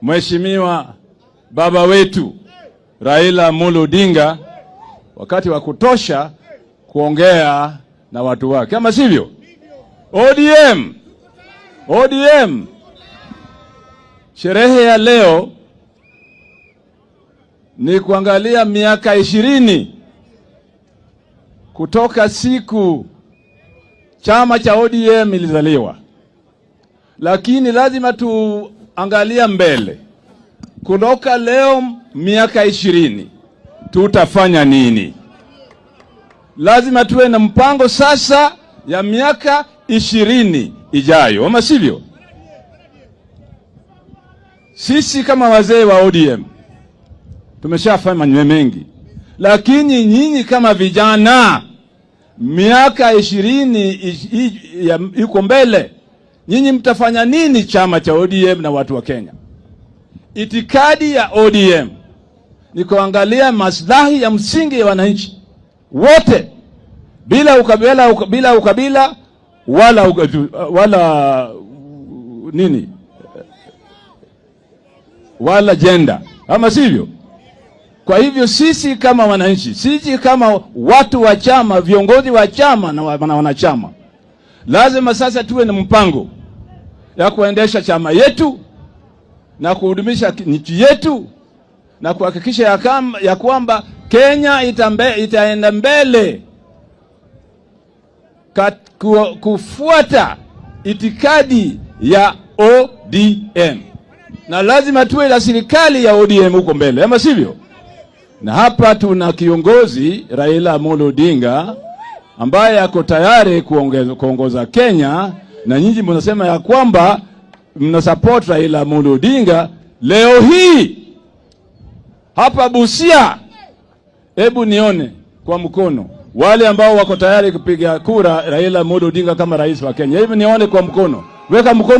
Mheshimiwa baba wetu Raila Amolo Odinga wakati wa kutosha kuongea na watu wake, kama sivyo? ODM. Sherehe ya leo ni kuangalia miaka 20 kutoka siku chama cha ODM ilizaliwa. Lakini lazima tuangalia mbele. Kutoka leo miaka 20 tutafanya nini? Lazima tuwe na mpango sasa ya miaka 20 ijayo, ama sivyo? Sisi kama wazee wa ODM tumeshafanya mengi, lakini nyinyi kama vijana, miaka 20 iko mbele. Nyinyi mtafanya nini chama cha ODM na watu wa Kenya? Itikadi ya ODM ni kuangalia maslahi ya msingi ya wananchi wote, bila ukabila wala gender, ama sivyo? Kwa hivyo sisi kama wananchi, sisi kama watu wa chama, viongozi wa chama na wanachama, lazima sasa tuwe na mpango ya kuendesha chama yetu na kuhudumisha nchi yetu na kuhakikisha ya kwamba Kenya itaenda mbele kufuata itikadi ya ODM. Na lazima tuwe na serikali ya ODM huko mbele, ama sivyo? Na hapa tuna kiongozi Raila Amolo Odinga ambaye ako tayari kuongoza Kenya, na nyinyi mnasema ya kwamba mnasupport Raila Amolo Odinga. Leo hii hapa Busia, hebu nione kwa mkono wale ambao wako tayari kupiga kura Raila Amolo Odinga kama rais wa Kenya. Hebu nione kwa mkono. Weka mkono.